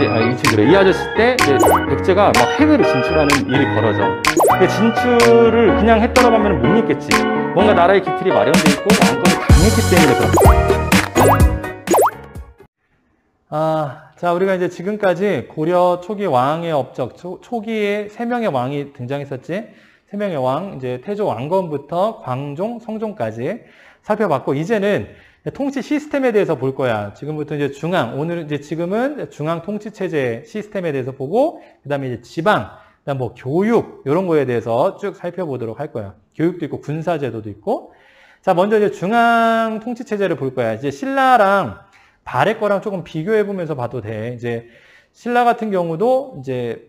이 아저씨 때 이제 백제가 막 핵을 진출하는 일이 벌어져. 근데 진출을 그냥 해 떠나가면 못 있겠지. 뭔가 나라의 기틀이 마련돼 있고 왕권이 강했기 때문에 그렇다. 자, 우리가 이제 지금까지 고려 초기 왕의 업적, 초기에 3명의 왕이 등장했었지. 3명의 왕, 이제 태조 왕건부터 광종, 성종까지 살펴봤고, 이제는 통치 시스템에 대해서 볼 거야. 지금부터 이제 지금은 중앙 통치 체제 시스템에 대해서 보고, 그 다음에 이제 지방, 그다음 뭐 교육, 이런 거에 대해서 쭉 살펴보도록 할 거야. 교육도 있고, 군사제도도 있고. 자, 먼저 이제 중앙 통치 체제를 볼 거야. 이제 신라랑 발해 거랑 조금 비교해 보면서 봐도 돼. 이제 신라 같은 경우도 이제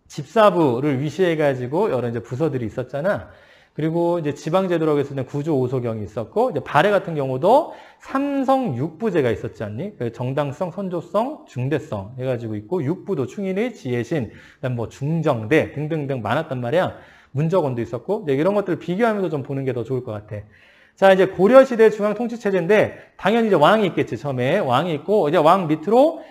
집사부를 위시해 가지고 여러 이제 부서들이 있었잖아. 그리고 이제 지방제도라고 했을 때 구조 오소경이 있었고, 이제 발해 같은 경우도 삼성 육부제가 있었지 않니? 정당성, 선조성, 중대성 해가지고 있고, 육부도 충인의 지혜신, 그다음 뭐 중정대 등등등 많았단 말이야. 문적원도 있었고, 이제 이런 것들을 비교하면서 좀 보는 게 더 좋을 것 같아. 자, 이제 고려시대 중앙통치체제인데, 당연히 이제 왕이 있겠지, 처음에. 왕이 있고, 이제 왕 밑으로,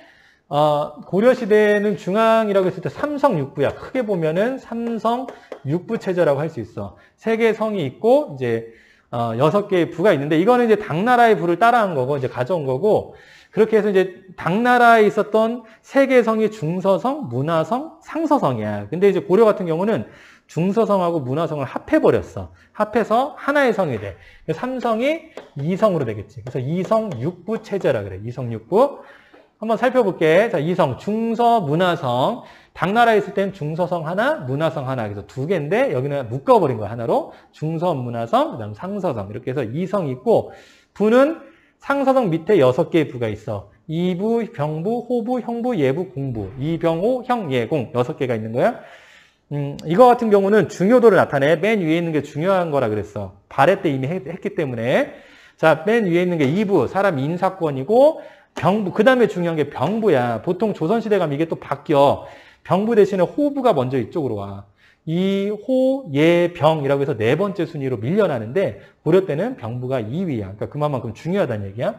고려시대는 중앙이라고 했을 때 삼성육부야. 크게 보면은 삼성육부체제라고 할 수 있어. 3개의 성이 있고, 이제, 6개의 부가 있는데, 이거는 이제 당나라의 부를 따라한 거고, 이제 가져온 거고, 그렇게 해서 이제 당나라에 있었던 3개의 성이 중서성, 문화성, 상서성이야. 근데 이제 고려 같은 경우는 중서성하고 문화성을 합해버렸어. 합해서 하나의 성이 돼. 삼성이 2성으로 되겠지. 그래서 2성 6부 체제라 그래. 2성 6부. 한번 살펴볼게. 자, 2성 중서 문화성. 당나라에 있을 땐 중서성 하나, 문화성 하나. 그래서 2개인데 여기는 묶어버린 거야. 하나로. 중서 문화성, 그다음 상서성. 이렇게 해서 2성이 있고, 부는 상서성 밑에 6개의 부가 있어. 이부, 병부, 호부, 형부, 예부, 공부. 이병호, 형, 예, 공. 6개가 있는 거야. 이거 같은 경우는 중요도를 나타내. 맨 위에 있는 게 중요한 거라 그랬어. 발해 때 이미 했기 때문에. 자, 맨 위에 있는 게 이부, 사람 인사권이고, 병부, 그 다음에 중요한 게 병부야. 보통 조선시대 가면 이게 또 바뀌어. 병부 대신에 호부가 먼저 이쪽으로 와. 이, 호, 예, 병이라고 해서 4번째 순위로 밀려나는데, 고려 때는 병부가 2위야. 그러니까 그만큼 중요하다는 얘기야.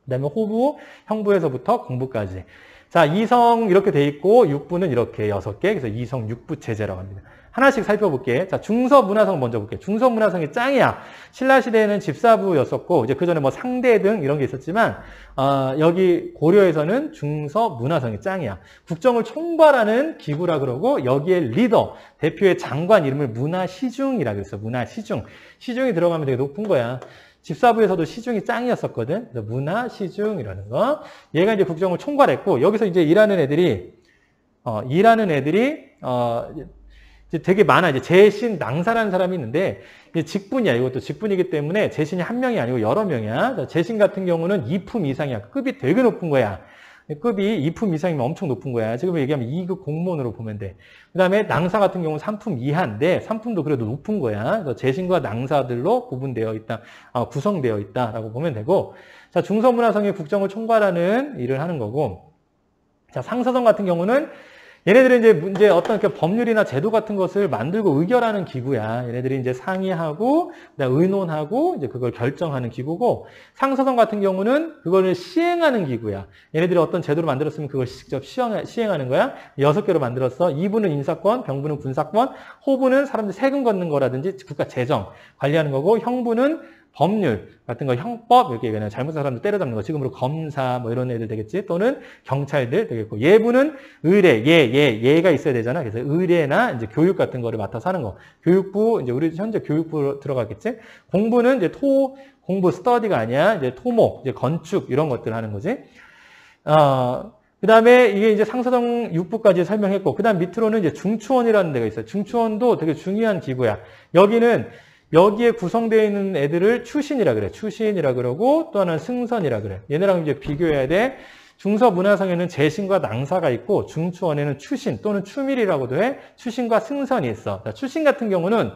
그 다음에 호부, 형부에서부터 공부까지. 자, 2성 이렇게 돼 있고, 육부는 이렇게 6개. 그래서 2성 6부 체제라고 합니다. 하나씩 살펴볼게. 자, 중서 문화성 먼저 볼게. 중서 문화성이 짱이야. 신라 시대에는 집사부였었고, 이제 그 전에 뭐 상대 등 이런 게 있었지만, 여기 고려에서는 중서 문화성이 짱이야. 국정을 총괄하는 기구라 그러고, 여기에 리더, 대표의 장관 이름을 문화시중이라 그랬어. 문화시중. 시중이 들어가면 되게 높은 거야. 집사부에서도 시중이 짱이었었거든. 그래서 문화시중이라는 거. 얘가 이제 국정을 총괄했고, 여기서 이제 일하는 애들이 이제 되게 많아. 이제 재신, 낭사라는 사람이 있는데, 이제 직분이야. 이것도 직분이기 때문에 재신이 한 명이 아니고 여러 명이야. 재신 같은 경우는 2품 이상이야. 급이 되게 높은 거야. 급이 2품 이상이면 엄청 높은 거야. 지금 얘기하면 2급 공무원으로 보면 돼. 그 다음에 낭사 같은 경우는 3품 이하인데 3품도 그래도 높은 거야. 그래서 재신과 낭사들로 구분되어 있다, 구성되어 있다라고 보면 되고, 자, 중서문화성이 국정을 총괄하는 일을 하는 거고, 자, 상서성 같은 경우는 얘네들은 이제 어떤 법률이나 제도 같은 것을 만들고 의결하는 기구야. 얘네들이 이제 상의하고, 그다음에 의논하고, 이제 그걸 결정하는 기구고, 상서성 같은 경우는 그거를 시행하는 기구야. 얘네들이 어떤 제도를 만들었으면 그걸 직접 시행하는 거야. 6개로 만들었어. 이부는 인사권, 병부는 군사권, 호부는 사람들 세금 걷는 거라든지 국가 재정 관리하는 거고, 형부는 법률 같은 거, 형법, 이렇게 그냥 잘못한 사람들 때려잡는 거, 지금으로 검사, 뭐 이런 애들 되겠지. 또는 경찰들 되겠고, 예부는 의례, 예가 있어야 되잖아. 그래서 의례나 이제 교육 같은 거를 맡아서 하는 거. 교육부, 이제 우리 현재 교육부 들어가겠지. 공부는 이제 공부 스터디가 아니야. 이제 토목, 이제 건축, 이런 것들 하는 거지. 그 다음에 이게 이제 상서성 6부까지 설명했고, 그 다음 밑으로는 이제 중추원이라는 데가 있어요. 중추원도 되게 중요한 기구야. 여기에 구성되어 있는 애들을 추신이라 그래. 추신이라 그러고, 또 하나는 승선이라 그래. 얘네랑 이제 비교해야 돼. 중서 문화성에는 재신과 낭사가 있고, 중추원에는 추신 또는 추밀이라고도 해. 추신과 승선이 있어. 자, 추신 같은 경우는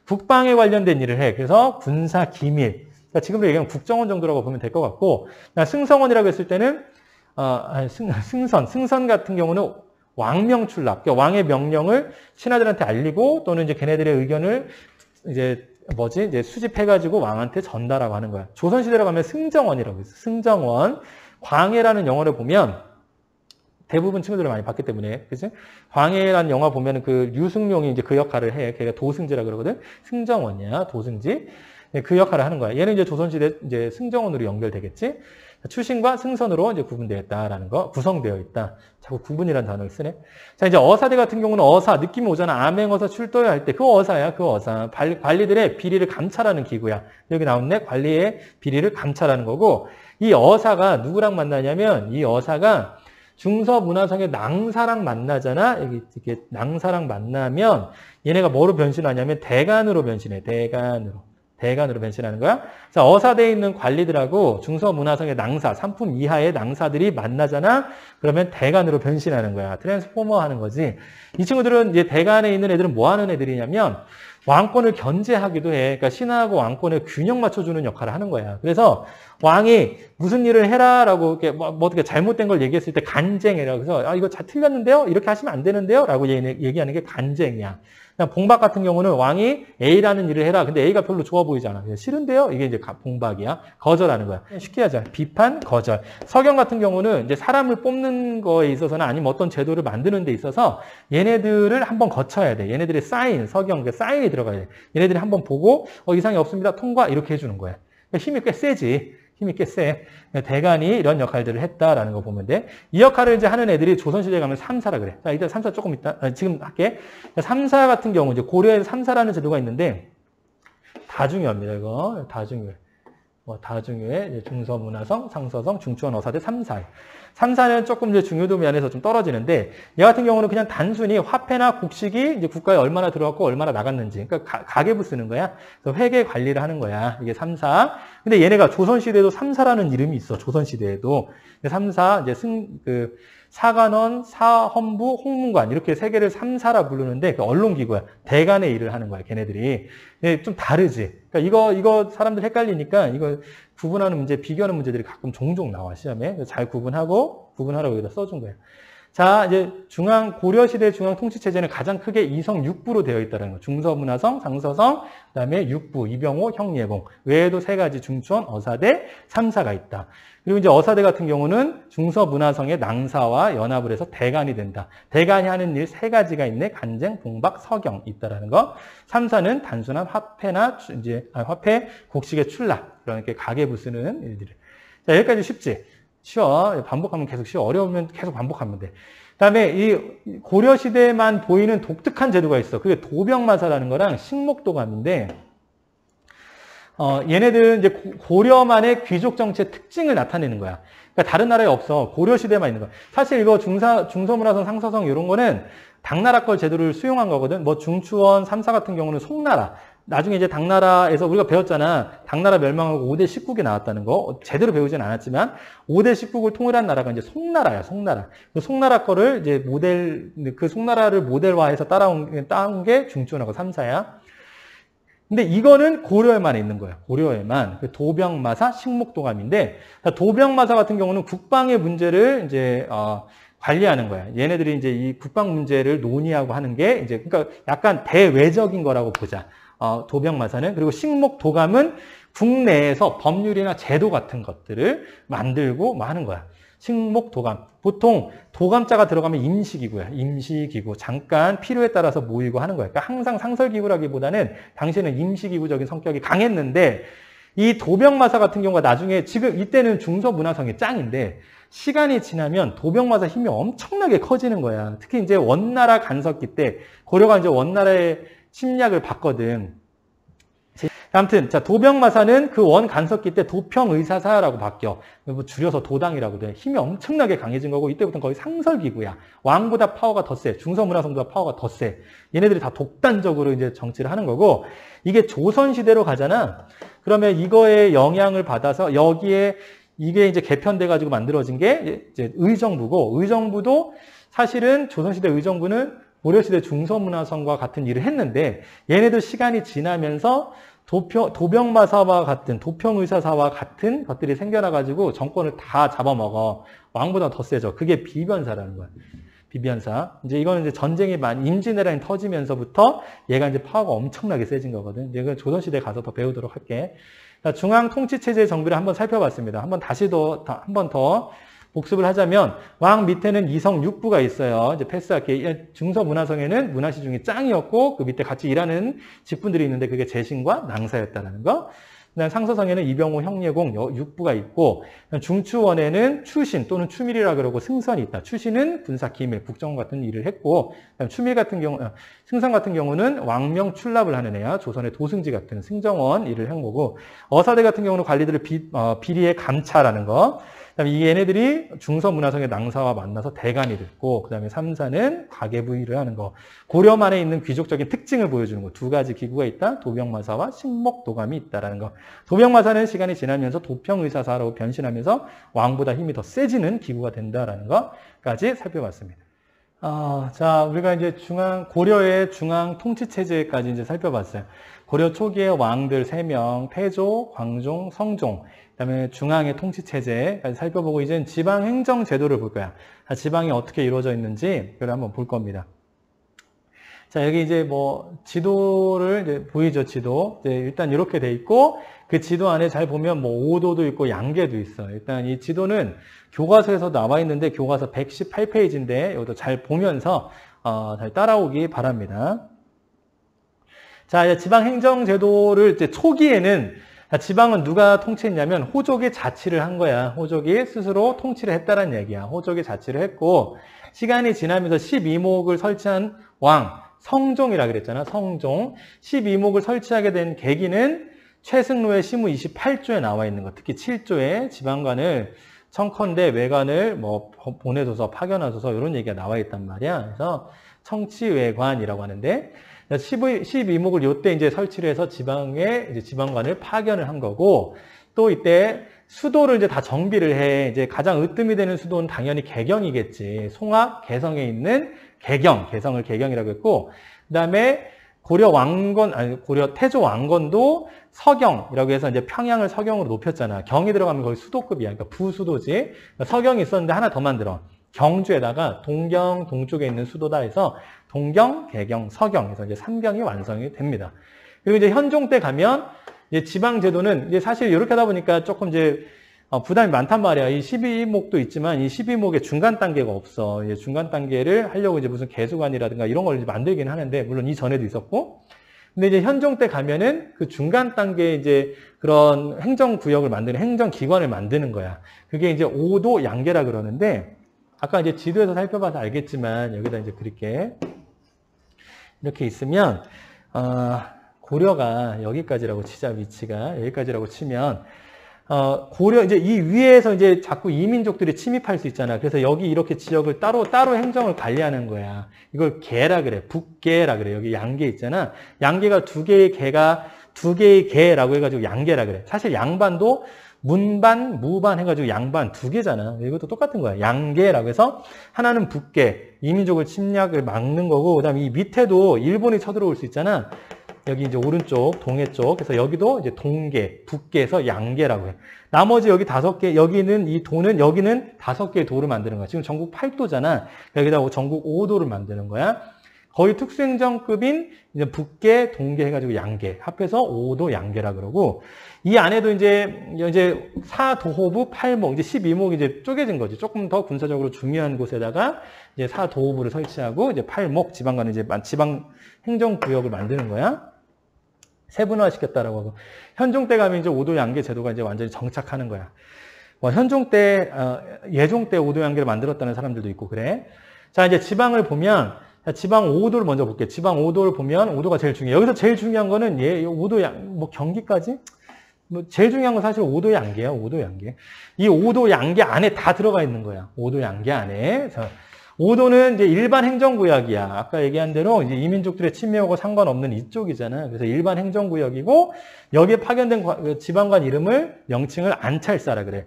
국방에 관련된 일을 해. 그래서 군사 기밀. 그러니까 지금으로 얘기하면 국정원 정도라고 보면 될 것 같고, 승성원이라고 했을 때는 승선 같은 경우는 왕명 출납. 그러니까 왕의 명령을 신하들한테 알리고, 또는 이제 걔네들의 의견을 이제 수집해가지고 왕한테 전달하고 하는 거야. 조선시대로 가면 승정원이라고 있어. 승정원. 광해라는 영어를 보면 대부분 친구들을 많이 봤기 때문에, 그치? 광해라는 영화 보면은 그 류승룡이 이제 그 역할을 해. 걔가 도승지라 그러거든? 승정원이야, 도승지. 그 역할을 하는 거야. 얘는 이제 조선시대 이제 승정원으로 연결되겠지? 추신과 승선으로 이제 구분되었다라는 거, 구성되어 있다. 자꾸 구분이라는 단어를 쓰네. 자, 이제 어사대 같은 경우는 어사, 느낌이 오잖아. 암행어사 출도야 할 때, 그 어사야, 그 어사. 관리들의 비리를 감찰하는 기구야. 여기 나오네. 관리의 비리를 감찰하는 거고, 이 어사가 누구랑 만나냐면, 이 어사가 중서문화성의 낭사랑 만나잖아. 이렇게 낭사랑 만나면, 얘네가 뭐로 변신하냐면, 대간으로 변신해. 대간으로 변신하는 거야. 자, 어사대에 있는 관리들하고 중서문화성의 낭사, 3품 이하의 낭사들이 만나잖아. 그러면 대간으로 변신하는 거야. 트랜스포머 하는 거지. 이 친구들은 이제 대간에 있는 애들은 뭐 하는 애들이냐면 왕권을 견제하기도 해. 그러니까 신하하고 왕권을 균형 맞춰주는 역할을 하는 거야. 그래서 왕이 무슨 일을 해라라고 이렇게 뭐 어떻게 잘못된 걸 얘기했을 때 간쟁이라고 해서 이거 잘 틀렸는데요? 이렇게 하시면 안 되는데요? 라고 얘기하는 게 간쟁이야. 그냥 봉박 같은 경우는 왕이 A라는 일을 해라. 근데 A가 별로 좋아 보이지 않아. 싫은데요? 이게 이제 봉박이야. 거절하는 거야. 쉽게 하자. 비판, 거절. 서경 같은 경우는 이제 사람을 뽑는 거에 있어서는 아니면 어떤 제도를 만드는 데 있어서 얘네들을 한번 거쳐야 돼. 얘네들의 사인, 서경, 사인이 들어가야 돼. 얘네들이 한번 보고 이상이 없습니다. 통과 이렇게 해주는 거야. 힘이 꽤 세지. 힘이 꽤 세. 대간이 이런 역할들을 했다라는 거 보면 돼. 이 역할을 이제 하는 애들이 조선시대에 가면 삼사라 그래. 자, 일단 삼사 조금 이따, 지금 할게. 삼사 같은 경우, 이제 고려에 삼사라는 제도가 있는데, 다 중요합니다, 이거. 다 중요해. 다 중요해. 중서문화성, 상서성, 중추원, 어사대, 삼사. 삼사는 조금 이제 중요도 면에서 좀 떨어지는데, 얘 같은 경우는 그냥 단순히 화폐나 곡식이 이제 국가에 얼마나 들어갔고 얼마나 나갔는지, 그러니까 가계부 쓰는 거야. 그래서 회계 관리를 하는 거야. 이게 삼사. 근데 얘네가 조선시대에도 삼사라는 이름이 있어. 조선시대에도. 삼사, 이제 사관원, 사헌부, 홍문관 이렇게 세 개를 삼사라 부르는데 그 언론기구야. 대간의 일을 하는 거야. 걔네들이. 좀 다르지. 그러니까 이거 사람들 헷갈리니까 이거 구분하는 문제, 비교하는 문제들이 가끔 종종 나와 시험에. 잘 구분하라고 여기다 써준 거예요. 자, 이제 고려시대 중앙통치체제는 가장 크게 이성 6부로 되어 있다는 거. 중서문화성, 상서성, 그 다음에 6부, 이병호, 형예봉. 외에도 세 가지 중추원, 어사대, 삼사가 있다. 그리고 이제 어사대 같은 경우는 중서문화성의 낭사와 연합을 해서 대간이 된다. 대간이 하는 일 세 가지가 있네. 간쟁, 봉박, 서경 있다라는 거. 삼사는 단순한 화폐, 곡식의 출납. 그러니까 가계부 쓰는 일들을. 자, 여기까지 쉽지? 쉬워. 반복하면 계속 쉬워. 어려우면 계속 반복하면 돼. 그다음에 이 고려시대에만 보이는 독특한 제도가 있어. 그게 도병마사라는 거랑 식목도감인데, 얘네들은 이제 고려만의 귀족 정치의 특징을 나타내는 거야. 그러니까 다른 나라에 없어. 고려시대만 있는 거야. 사실 이거 중서문화성, 상서성 이런 거는 당나라 걸 제도를 수용한 거거든. 중추원, 삼사 같은 경우는 송나라. 나중에 이제 당나라에서 우리가 배웠잖아. 당나라 멸망하고 5대 10국이 나왔다는 거. 제대로 배우진 않았지만 5대 10국을 통일한 나라가 이제 송나라야, 송나라. 그 송나라 거를 이제 그 송나라를 모델화해서 따온 게 중추원하고 삼사야. 근데 이거는 고려에만 있는 거야. 고려에만. 도병마사, 식목도감인데, 도병마사 같은 경우는 국방의 문제를 이제, 관리하는 거야. 얘네들이 이제 이 국방 문제를 논의하고 하는 게 이제, 그러니까 약간 대외적인 거라고 보자. 도병마사는. 그리고 식목도감은 국내에서 법률이나 제도 같은 것들을 만들고 하는 거야. 식목도감. 보통 도감자가 들어가면 임시기구야. 임시기구. 잠깐 필요에 따라서 모이고 하는 거야. 그러니까 항상 상설기구라기보다는 당시에는 임시기구적인 성격이 강했는데 이 도병마사 같은 경우가 나중에 지금 이때는 중서문화성이 짱인데 시간이 지나면 도병마사 힘이 엄청나게 커지는 거야. 특히 이제 원나라 간섭기 때 고려가 이제 원나라의 침략을 받거든. 아무튼 자 도병마사는 그 원 간섭기 때 도평의사사라고 바뀌어. 줄여서 도당이라고 돼. 힘이 엄청나게 강해진 거고 이때부터는 거의 상설기구야. 왕보다 파워가 더 세. 중서문화성보다 파워가 더 세. 얘네들이 다 독단적으로 이제 정치를 하는 거고 이게 조선시대로 가잖아. 그러면 이거에 영향을 받아서 여기에 이게 이제 개편돼 가지고 만들어진 게 이제 의정부고 의정부도 사실은 조선시대 의정부는 고려시대 중서문화성과 같은 일을 했는데 얘네들 시간이 지나면서 도병마사와 같은 도평의사사와 같은 것들이 생겨나가지고 정권을 다 잡아먹어. 왕보다 더 세죠. 그게 비변사라는 거야. 비변사. 이제 이거는 이제 전쟁이 임진왜란이 터지면서부터 얘가 이제 파워가 엄청나게 세진 거거든. 이제 그 조선시대 가서 더 배우도록 할게. 중앙통치체제의 정비를 한번 살펴봤습니다. 한번 더 복습을 하자면 왕 밑에는 이성 6부가 있어요. 이제 패스할게. 중서문화성에는 문화시 중에 짱이었고 그 밑에 같이 일하는 직분들이 있는데 그게 재신과 낭사였다라는 거. 그다음 상서성에는 이병호, 형예공 6부가 있고 중추원에는 추신 또는 추밀이라 그러고 승선이 있다. 추신은 군사 기밀, 국정 같은 일을 했고 추밀 같은 경우, 승선 같은 경우는 왕명 출납을 하는 애야. 조선의 도승지 같은 승정원 일을 한 거고 어사대 같은 경우는 관리들을 비리에 감찰하는 거. 그다음에 이 얘네들이 중서문화성의 낭사와 만나서 대간이 됐고 그다음에 삼사는 가계부 일을 하는 거. 고려만에 있는 귀족적인 특징을 보여주는 거. 두 가지 기구가 있다. 도병마사와 식목도감이 있다라는 거. 도병마사는 시간이 지나면서 도평의사사로 변신하면서 왕보다 힘이 더 세지는 기구가 된다라는 것까지 살펴봤습니다. 자, 우리가 이제 고려의 중앙 통치체제까지 이제 살펴봤어요. 고려 초기의 왕들 3명, 태조, 광종, 성종, 그다음에 중앙의 통치체제까지 살펴보고 이제는 지방행정제도를 볼 거야. 지방이 어떻게 이루어져 있는지 그걸 한번 볼 겁니다. 자, 여기 이제 뭐 지도를 이제 보이죠, 지도. 이제 일단 이렇게 돼 있고 그 지도 안에 잘 보면 뭐 오도도 있고 양계도 있어. 일단 이 지도는 교과서에서 나와 있는데 교과서 118페이지인데 이것도 잘 보면서 잘 따라오기 바랍니다. 자, 이제 지방행정제도를 이제 초기에는 지방은 누가 통치했냐면 호족이 자치를 한 거야. 호족이 스스로 통치를 했다는 얘기야. 호족이 자치를 했고 시간이 지나면서 12목을 설치한 왕 성종이라 그랬잖아. 성종. 12목을 설치하게 된 계기는 최승로의 시무 28조에 나와 있는 거. 특히 7조에 지방관을 청컨대 외관을 뭐 보내줘서 파견하셔서 이런 얘기가 나와 있단 말이야. 그래서 청치외관이라고 하는데 12목을 요때 이제 설치를 해서 지방에 이제 지방관을 파견을 한 거고 또 이때 수도를 이제 다 정비를 해. 이제 가장 으뜸이 되는 수도는 당연히 개경이겠지. 송악, 개성에 있는 개성을 개경이라고 했고 그다음에 고려 태조 왕건도 서경이라고 해서 이제 평양을 서경으로 높였잖아. 경이 들어가면 거의 수도급이야. 그러니까 부수도지. 그러니까 서경이 있었는데 하나 더 만들어. 경주에다가 동경 동쪽에 있는 수도다 해서 동경, 개경, 서경 해서 이제 3경이 완성이 됩니다. 그리고 이제 현종 때 가면 이제 지방 제도는 이제 사실 이렇게 하다 보니까 조금 이제 부담이 많단 말이야. 이 12목도 있지만 이 12목의 중간 단계가 없어. 이제 중간 단계를 하려고 이제 무슨 개수관이라든가 이런 걸 이제 만들긴 하는데 물론 이전에도 있었고. 근데 이제 현종 때 가면은 그 중간 단계에 이제 그런 행정구역을 만드는 행정기관을 만드는 거야. 그게 이제 오도 양계라 그러는데 아까 이제 지도에서 살펴봐서 알겠지만 여기다 이제 그렇게 이렇게 있으면 고려가 여기까지라고 치자. 위치가 여기까지라고 치면 고려 이제 이 위에서 이제 자꾸 이민족들이 침입할 수 있잖아. 그래서 여기 이렇게 지역을 따로 행정을 관리하는 거야. 이걸 계라 그래. 북계라 그래. 여기 양계 있잖아. 양계가 두 개의 계라고 해가지고 양계라 그래. 사실 양반도 문반, 무반 해가지고 양반 두 개잖아. 이것도 똑같은 거야. 양계라고 해서 하나는 북계, 이민족을 침략을 막는 거고 그다음에 이 밑에도 일본이 쳐들어올 수 있잖아. 여기 이제 오른쪽, 동해 쪽. 그래서 여기도 이제 동계, 북계에서 양계라고 해. 나머지 여기 5개, 여기는 이 도는, 여기는 5개의 도를 만드는 거야. 지금 전국 8도잖아. 여기다 전국 5도를 만드는 거야. 거의 특수행정급인 이제 북계, 동계 해가지고 양계. 합해서 5도 양계라 그러고, 이 안에도 이제 사도호부 8목, 이제 12목이 이제 쪼개진 거지. 조금 더 군사적으로 중요한 곳에다가 이제 사도호부를 설치하고, 이제 8목 지방관은 이제 지방 행정구역을 만드는 거야. 세분화 시켰다라고 하고. 현종 때 가면 이제 5도 양계 제도가 이제 완전히 정착하는 거야. 현종 때, 예종 때 5도 양계를 만들었다는 사람들도 있고, 그래. 자, 이제 지방을 보면, 지방 5도를 먼저 볼게요. 지방 5도를 보면 5도가 제일 중요해요. 여기서 제일 중요한 거는 5도 뭐 경기까지? 제일 중요한 건 사실 5도 양계야, 5도 양계. 이 5도 양계 안에 다 들어가 있는 거야. 5도 양계 안에. 5도는 이제 일반 행정구역이야. 아까 얘기한 대로 이제 이민족들의 침해하고 상관없는 이쪽이잖아. 그래서 일반 행정구역이고 여기에 파견된 지방관 이름을 명칭을 안찰사라 그래.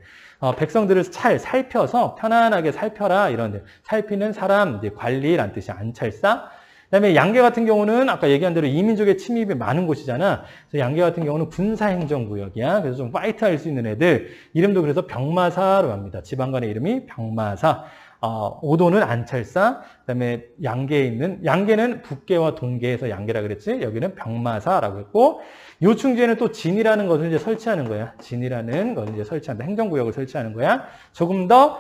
백성들을 살펴서 편안하게 살펴라 이런데 살피는 사람, 이제 관리란 뜻이 안찰사. 그다음에 양계 같은 경우는 아까 얘기한 대로 이민족의 침입이 많은 곳이잖아. 그래서 양계 같은 경우는 군사행정구역이야. 그래서 좀 파이트할 수 있는 애들 이름도 그래서 병마사로 합니다. 지방관의 이름이 병마사. 5도는 안찰사. 그다음에 양계에 있는 양계는 북계와 동계에서 양계라 그랬지. 여기는 병마사라고 했고 요충지에는 또 진이라는 것을 이제 설치하는 거야. 진이라는 것을 이제 설치한다. 행정구역을 설치하는 거야. 조금 더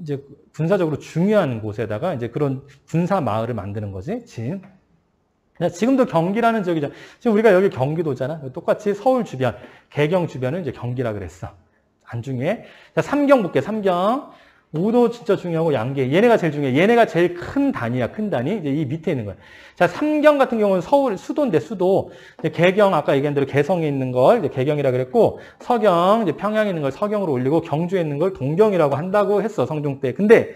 이제 군사적으로 중요한 곳에다가 이제 그런 군사 마을을 만드는 거지. 지금도 경기라는 지역이죠. 지금 우리가 여기 경기도잖아. 똑같이 서울 주변, 개경 주변은 이제 경기라 그랬어. 안 중요해. 자, 삼경 볼게. 삼경. 5도 진짜 중요하고 양계. 얘네가 제일 중요해. 얘네가 제일 큰 단위야. 큰 단위. 이제 이 밑에 있는 거야. 자, 삼경 같은 경우는 서울, 수도인데 수도. 이제 개경, 아까 얘기한 대로 개성에 있는 걸 이제 개경이라 그랬고, 서경, 이제 평양에 있는 걸 서경으로 올리고, 경주에 있는 걸 동경이라고 한다고 했어. 성종 때. 근데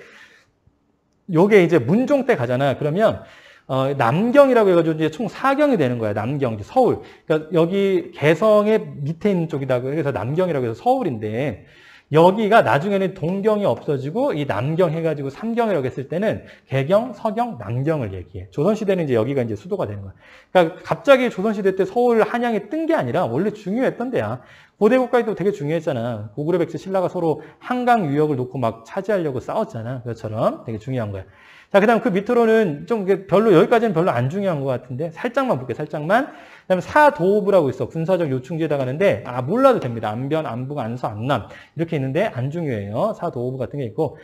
요게 이제 문종 때 가잖아. 그러면 남경이라고 해가지고 이제 총 4경이 되는 거야. 남경, 이제 서울. 그러니까 여기 개성의 밑에 있는 쪽이다. 그래서 남경이라고 해서 서울인데, 여기가 나중에는 동경이 없어지고 이 남경 해가지고 삼경이라고 했을 때는 개경, 서경, 남경을 얘기해. 조선시대는 이제 여기가 이제 수도가 되는 거야. 그러니까 갑자기 조선시대 때 서울, 한양이 뜬 게 아니라 원래 중요했던 데야. 고대 국가에도 되게 중요했잖아. 고구려 백제 신라가 서로 한강 유역을 놓고 막 차지하려고 싸웠잖아. 그것처럼 되게 중요한 거야. 자, 그 다음 그 밑으로는 좀 별로, 여기까지는 별로 안 중요한 것 같은데, 살짝만 볼게요, 살짝만. 그 다음에 사도부라고 있어. 군사적 요충지에다 가는데, 몰라도 됩니다. 안변, 안북, 안서, 안남. 이렇게 있는데, 안 중요해요. 사도부 같은 게 있고,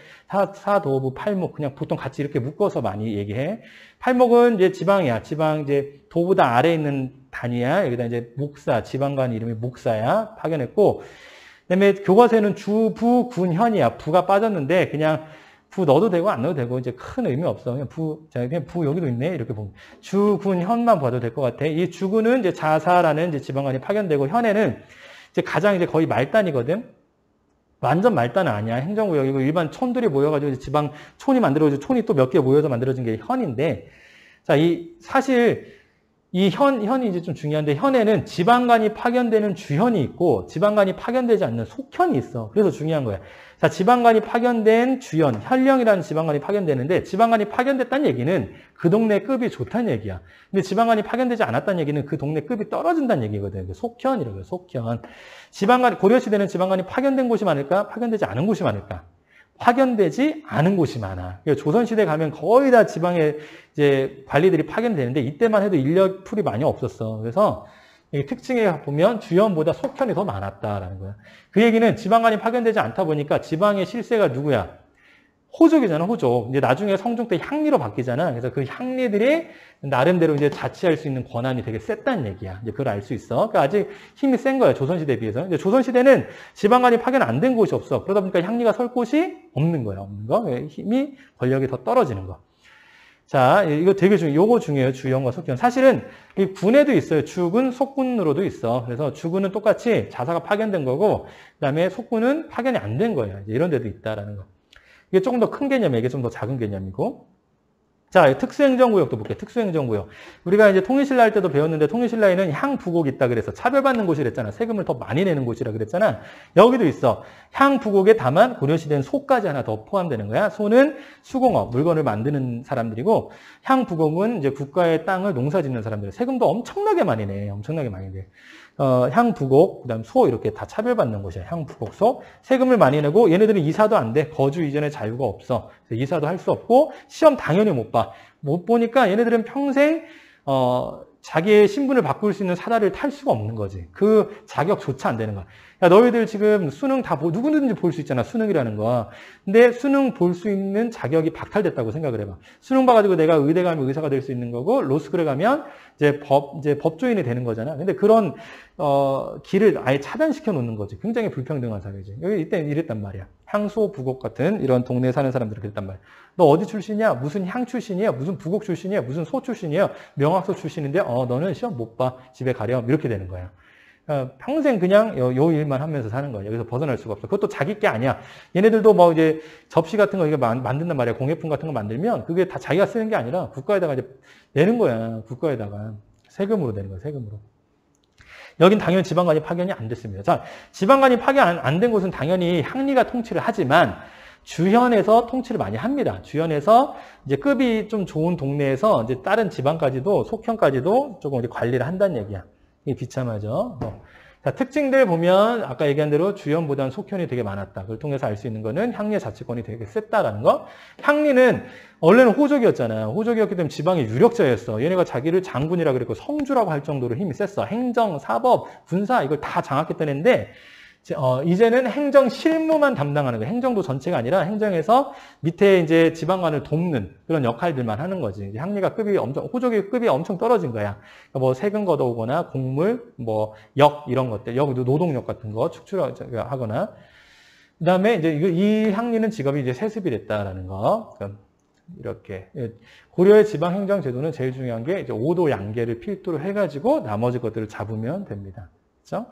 사도부, 팔목, 그냥 보통 같이 이렇게 묶어서 많이 얘기해. 팔목은 이제 지방이야. 지방, 이제 도보다 아래에 있는 단위야. 여기다 이제 목사, 지방관 이름이 목사야. 파견했고, 그 다음에 교과서에는 주, 부, 군, 현이야. 부가 빠졌는데, 그냥 부 넣어도 되고 안 넣어도 되고 이제 큰 의미 없어. 그냥 그냥 부 여기도 있네. 이렇게 보면. 주, 군, 현만 봐도 될 것 같아. 이 주군은 이제 자사라는 이제 지방관이 파견되고 현에는 이제 가장 이제 거의 말단이거든. 완전 말단은 아니야. 행정구역이고 일반 촌들이 모여가지고 이제 지방 촌이 만들어지고 촌이 또 몇 개 모여서 만들어진 게 현인데 자, 사실 이 현이 이제 좀 중요한데 현에는 지방관이 파견되는 주현이 있고 지방관이 파견되지 않는 속현이 있어. 그래서 중요한 거야. 자, 지방관이 파견된 주현, 현령이라는 지방관이 파견되는데 지방관이 파견됐다는 얘기는 그 동네 급이 좋다는 얘기야. 근데 지방관이 파견되지 않았다는 얘기는 그 동네 급이 떨어진다는 얘기거든. 속현이라고 해요. 속현. 지방관, 고려시대는 지방관이 파견된 곳이 많을까? 파견되지 않은 곳이 많을까? 파견되지 않은 곳이 많아. 그러니까 조선시대 가면 거의 다 지방에 이제 관리들이 파견되는데 이때만 해도 인력풀이 많이 없었어. 그래서 이 특징에 보면 주현보다 속현이 더 많았다라는 거야. 그 얘기는 지방관이 파견되지 않다 보니까 지방의 실세가 누구야? 호족이잖아, 호족. 이제 나중에 성종 때 향리로 바뀌잖아. 그래서 그 향리들이 나름대로 이제 자치할 수 있는 권한이 되게 셌다는 얘기야. 이제 그걸 알 수 있어. 그러니까 아직 힘이 센 거야, 조선시대에 비해서. 이제 조선시대는 지방관이 파견 안 된 곳이 없어. 그러다 보니까 향리가 설 곳이 없는 거야, 없는 거. 힘이, 권력이 더 떨어지는 거. 자, 이거 되게 요거 중요해요. 주현과 속현. 사실은 이 군에도 있어요. 주군, 속군으로도 있어. 그래서 주군은 똑같이 자사가 파견된 거고, 그 다음에 속군은 파견이 안 된 거예요. 이제 이런 데도 있다라는 거. 이게 조금 더 큰 개념이에요. 이게 좀 더 작은 개념이고. 자, 특수행정구역도 볼게요. 특수행정구역. 우리가 이제 통일신라 할 때도 배웠는데 통일신라에는 향부곡이 있다 그래서 차별받는 곳이랬잖아. 세금을 더 많이 내는 곳이라 그랬잖아. 여기도 있어. 향부곡에 다만 고려시대는 소까지 하나 더 포함되는 거야. 소는 수공업, 물건을 만드는 사람들이고 향부곡은 이제 국가의 땅을 농사짓는 사람들. 세금도 엄청나게 많이 내. 엄청나게 많이 내. 향부곡, 그 다음 소 이렇게 다 차별받는 곳이야. 향부곡, 소. 세금을 많이 내고 얘네들은 이사도 안 돼. 거주 이전에 자유가 없어. 이사도 할 수 없고 시험 당연히 못 봐. 못 보니까 얘네들은 평생 자기의 신분을 바꿀 수 있는 사다리를 탈 수가 없는 거지. 그 자격조차 안 되는 거야. 야, 너희들 지금 수능 다 누구든지 볼 수 있잖아. 수능이라는 거. 근데 수능 볼 수 있는 자격이 박탈됐다고 생각을 해봐. 수능 봐가지고 내가 의대 가면 의사가 될 수 있는 거고 로스쿨에 가면 이제 법조인이 되는 거잖아. 근데 그런 길을 아예 차단시켜 놓는 거지. 굉장히 불평등한 사회지. 여기 이때 이랬단 말이야. 향소, 부곡 같은 이런 동네에 사는 사람들이 그랬단 말이야. 너 어디 출신이야? 무슨 향 출신이야? 무슨 부곡 출신이야? 무슨 소 출신이야? 명학소 출신인데 너는 시험 못 봐. 집에 가렴. 이렇게 되는 거야. 평생 그냥 요 일만 하면서 사는 거야. 여기서 벗어날 수가 없어. 그것도 자기 게 아니야. 얘네들도 뭐 이제 접시 같은 거 이게 만든단 말이야. 공예품 같은 거 만들면 그게 다 자기가 쓰는 게 아니라 국가에다가 이제 내는 거야. 국가에다가. 세금으로 내는 거야. 세금으로. 여긴 당연히 지방관이 파견이 안 됐습니다. 자, 지방관이 파견 안 된 곳은 당연히 향리가 통치를 하지만 주현에서 통치를 많이 합니다. 주현에서 이제 급이 좀 좋은 동네에서 이제 다른 지방까지도 속현까지도 조금 관리를 한다는 얘기야. 이게 비참하죠. 자, 특징들 보면 아까 얘기한 대로 주현보다는 속현이 되게 많았다. 그걸 통해서 알 수 있는 거는 향리의 자치권이 되게 셌다라는 거. 향리는 원래는 호족이었잖아. 호족이었기 때문에 지방의 유력자였어. 얘네가 자기를 장군이라 그랬고 성주라고 할 정도로 힘이 셌어. 행정, 사법, 군사 이걸 다 장악했던 애인데 이제는 행정 실무만 담당하는 거예요. 행정도 전체가 아니라 행정에서 밑에 이제 지방관을 돕는 그런 역할들만 하는 거지. 이제 향리가 급이 호족의 급이 엄청 떨어진 거야. 그러니까 뭐 세금 걷어오거나 곡물, 뭐 역 이런 것들, 노동력 같은 거 축출하거나. 그다음에 이제 이 향리는 직업이 이제 세습이 됐다라는 거. 그러니까 이렇게 고려의 지방 행정 제도는 제일 중요한 게 이제 5도 양계를 필두로 해가지고 나머지 것들을 잡으면 됩니다. 그렇죠?